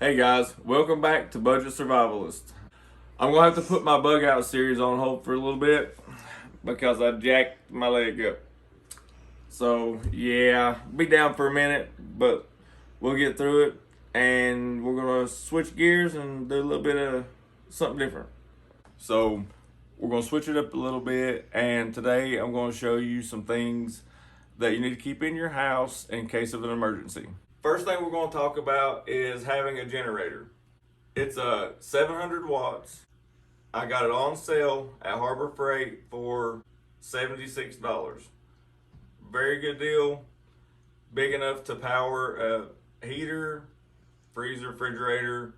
Hey guys, welcome back to Budget Survivalist. I'm gonna have to put my bug out series on hold for a little bit because I jacked my leg up. So yeah, be down for a minute, but we'll get through it and we're gonna switch gears and do a little bit of something different. So we're gonna switch it up a little bit, and today I'm gonna show you some things that you need to keep in your house in case of an emergency. First thing we're going to talk about is having a generator. It's a 700 watts. I got it on sale at Harbor Freight for $76. Very good deal. Big enough to power a heater, freezer, refrigerator.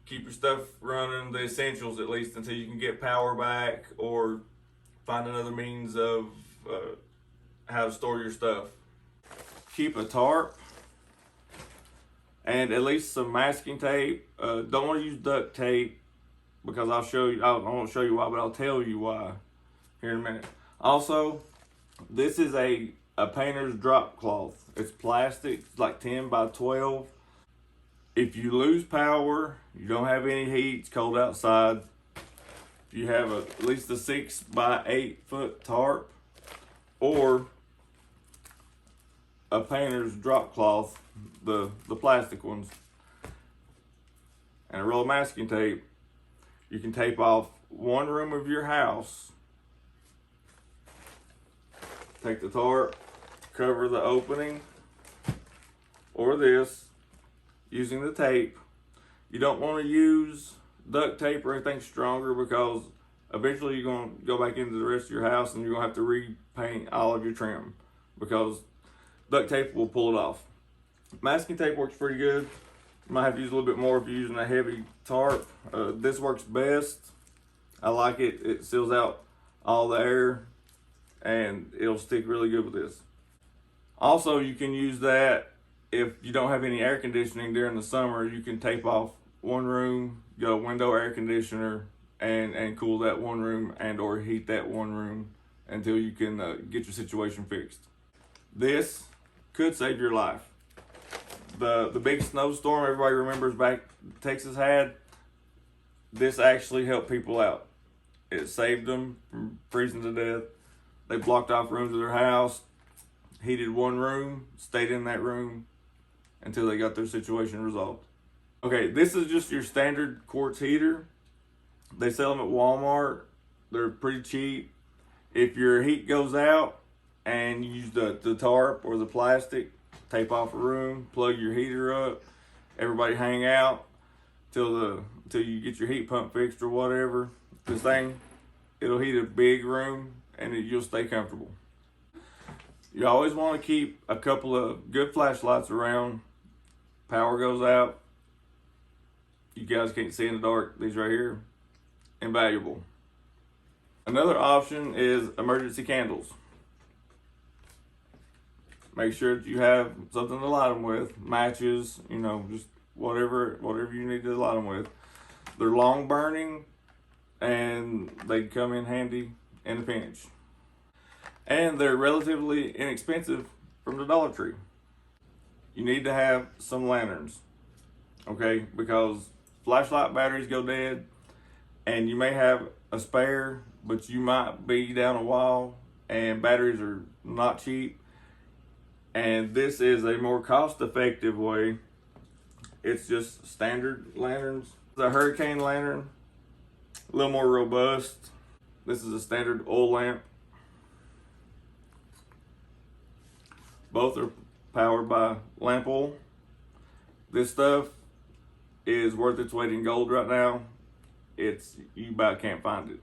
Keep your stuff running, the essentials at least, until you can get power back or find another means of how to store your stuff. Keep a tarp and at least some masking tape. Don't want to use duct tape because I'll show you. I won't show you why, but I'll tell you why here in a minute. Also, this is a painter's drop cloth. It's plastic, it's like 10 by 12. If you lose power, you don't have any heat, it's cold outside. If you have at least a 6 by 8 foot tarp or a painter's drop cloth, the plastic ones, and a roll of masking tape, you can tape off one room of your house. Take the tarp, cover the opening, or this, using the tape. You don't want to use duct tape or anything stronger because eventually you're going to go back into the rest of your house and you're going to have to repaint all of your trim because duct tape will pull it off. Masking tape works pretty good. You might have to use a little bit more if you're using a heavy tarp. This works best. I like it. It seals out all the air and it'll stick really good with this. Also, you can use that if you don't have any air conditioning during the summer. You can tape off one room, get a window air conditioner, and cool that one room and or heat that one room until you can get your situation fixed. This could save your life. The big snowstorm everybody remembers back Texas had, this actually helped people out. It saved them from freezing to death. They blocked off rooms of their house, heated one room, stayed in that room until they got their situation resolved. Okay, this is just your standard quartz heater. They sell them at Walmart. They're pretty cheap. If your heat goes out and you use the tarp or the plastic, tape off a room, plug your heater up, everybody hang out till you get your heat pump fixed or whatever. This thing, it'll heat a big room and you'll stay comfortable. You always want to keep a couple of good flashlights around. Power goes out, you guys can't see in the dark. These right here, invaluable. Another option is emergency candles. Make sure that you have something to light them with, matches, just whatever you need to light them with. They're long burning and they come in handy in a pinch. And they're relatively inexpensive from the Dollar Tree. You need to have some lanterns, okay? Because flashlight batteries go dead and you may have a spare, but you might be down a while and batteries are not cheap. And this is a more cost-effective way. It's just standard lanterns. The hurricane lantern, a little more robust. This is a standard oil lamp. Both are powered by lamp oil. This stuff is worth its weight in gold right now. You about can't find it.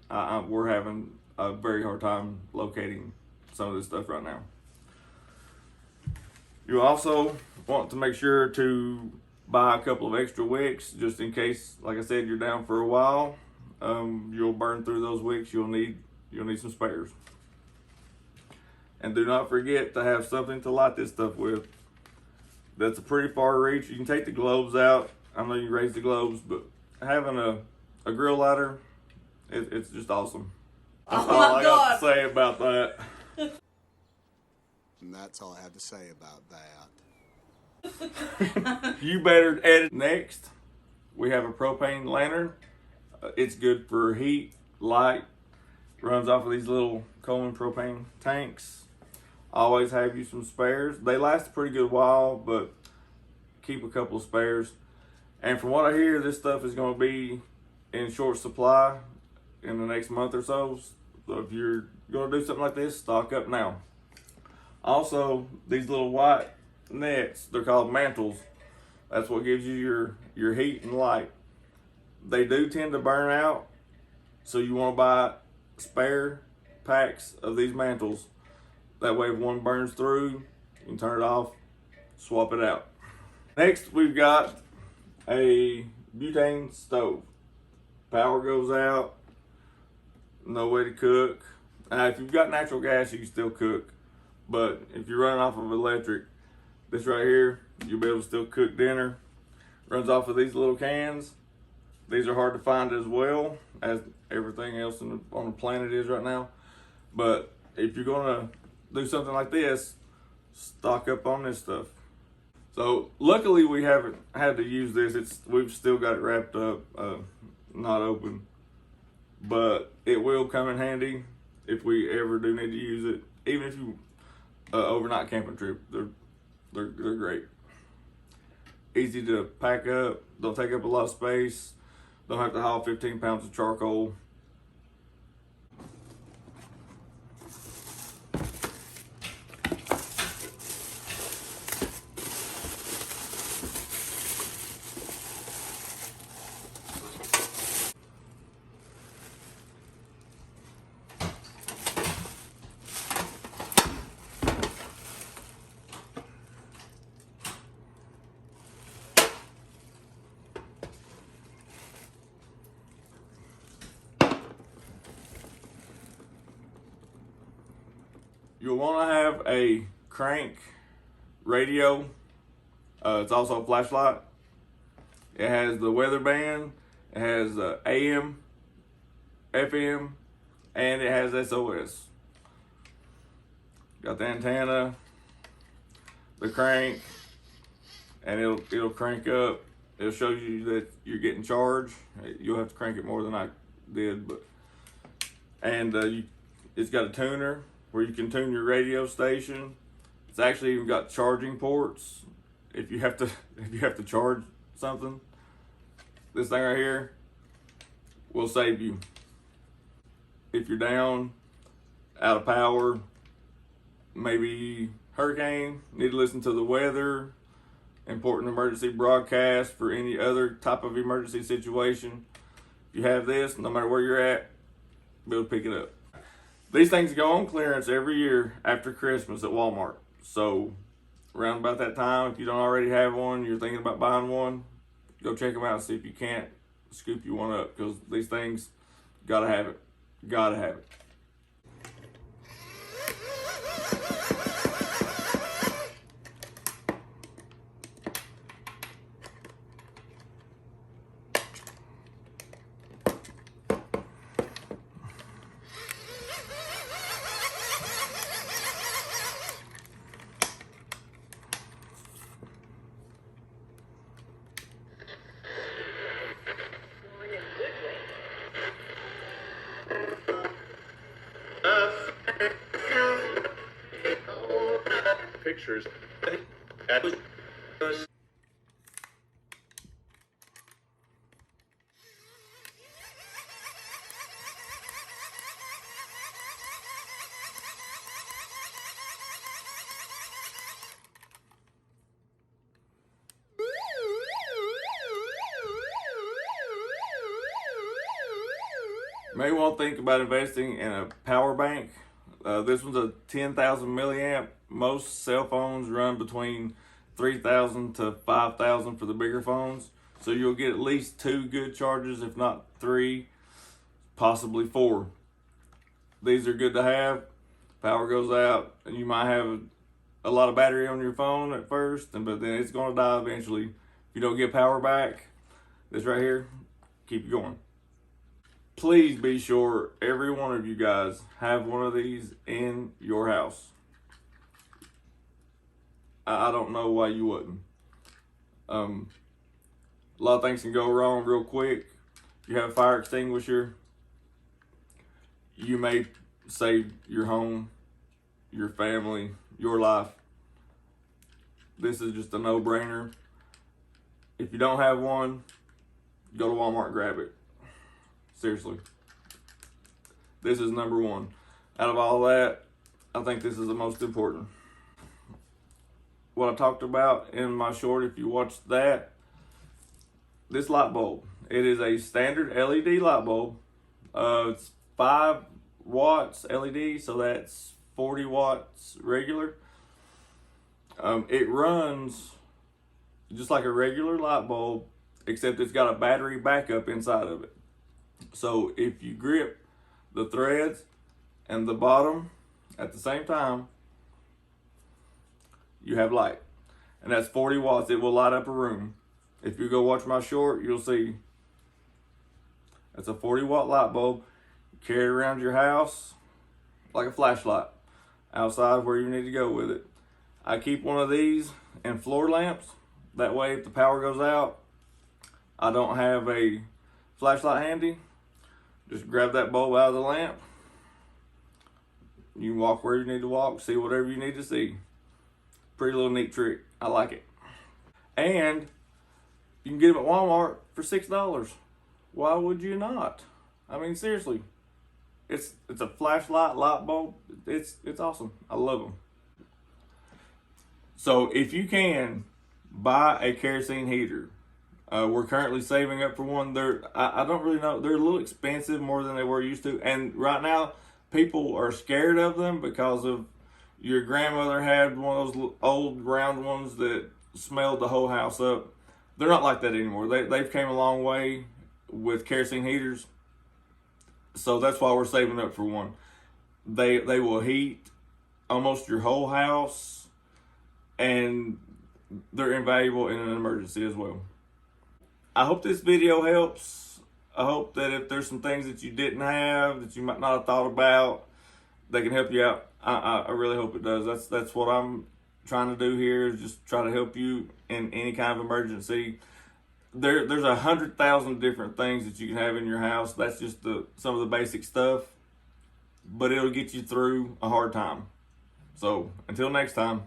We're having a very hard time locating some of this stuff right now. You also want to make sure to buy a couple of extra wicks just in case, like I said, you're down for a while. You'll burn through those wicks. You'll need some spares. And do not forget to have something to light this stuff with. That's a pretty far reach. You can take the globes out. I know you raise the globes, but having a grill lighter, it's just awesome. That's all I got to say about that. And that's all I have to say about that. You better edit. Next, we have a propane lantern. It's good for heat, light. Runs off of these little Coleman propane tanks. Always have you some spares. They last a pretty good while, but keep a couple of spares. And from what I hear, this stuff is going to be in short supply in the next month or so. So if you're going to do something like this, stock up now. Also, these little white nets, they're called mantles. That's what gives you your heat and light. They do tend to burn out, so you want to buy spare packs of these mantles. That way if one burns through, you can turn it off, swap it out. Next, we've got a butane stove. Power goes out, no way to cook. If you've got natural gas, you can still cook. But if you're running off of electric, this right here, you'll be able to still cook dinner. Runs off of these little cans. These are hard to find as well as everything else on the planet is right now. But if you're gonna do something like this, stock up on this stuff. So luckily we haven't had to use this. We've still got it wrapped up, not open. But it will come in handy if we ever do need to use it. Even if you overnight camping trip, they're great. Easy to pack up. Don't take up a lot of space. Don't have to haul 15 pounds of charcoal. You'll want to have a crank radio. It's also a flashlight. It has the weather band. It has AM, FM, and it has SOS. Got the antenna, the crank, and it'll crank up. It'll show you that you're getting charged. You'll have to crank it more than I did, but it's got a tuner where you can tune your radio station. It's actually even got charging ports if you have to charge something. This thing right here will save you. If you're down, out of power, maybe hurricane, need to listen to the weather, important emergency broadcast for any other type of emergency situation. If you have this, no matter where you're at, be able to pick it up. These things go on clearance every year after Christmas at Walmart. So around about that time, if you don't already have one, you're thinking about buying one, go check them out and see if you can't scoop you one up, because these things, gotta have it. Gotta have it. Pictures. You may want to think about investing in a power bank. This one's a 10,000 milliamp. Most cell phones run between 3,000 to 5,000 for the bigger phones. So you'll get at least 2 good charges, if not 3, possibly 4. These are good to have. Power goes out and you might have a lot of battery on your phone at first, but then it's going to die eventually. If you don't get power back, this right here, keep you going. Please be sure every one of you guys have one of these in your house. I don't know why you wouldn't. A lot of things can go wrong real quick. You have a fire extinguisher, you may save your home, your family, your life. This is just a no-brainer. If you don't have one, go to Walmart and grab it. Seriously. This is number one. Out of all that, I think this is the most important. What I talked about in my short, if you watched that, this light bulb. It is a standard LED light bulb. It's 5 watts LED, so that's 40 watts regular. It runs just like a regular light bulb, except it's got a battery backup inside of it. So if you grip the threads and the bottom at the same time, you have light. And that's 40 watts. It will light up a room. If you go watch my short, you'll see that's a 40 watt light bulb. Carry it around your house like a flashlight outside where you need to go with it. I keep one of these in floor lamps. That way if the power goes out, I don't have a flashlight handy. Just grab that bulb out of the lamp. You can walk where you need to walk, see whatever you need to see. Pretty little neat trick. I like it. And you can get them at Walmart for $6. Why would you not? I mean, seriously. It's a flashlight light bulb. It's awesome. I love them. So if you can buy a kerosene heater, we're currently saving up for one. I don't really know. They're a little expensive, more than they were used to. And right now, people are scared of them because of your grandmother had one of those old round ones that smelled the whole house up. They're not like that anymore. They've came a long way with kerosene heaters. So that's why we're saving up for one. They will heat almost your whole house, and they're invaluable in an emergency as well. I hope this video helps. I hope that if there's some things that you didn't have, that you might not have thought about, they can help you out. I really hope it does. That's what I'm trying to do here, is just try to help you in any kind of emergency. There's 100,000 different things that you can have in your house. That's just some of the basic stuff, but it'll get you through a hard time. So until next time.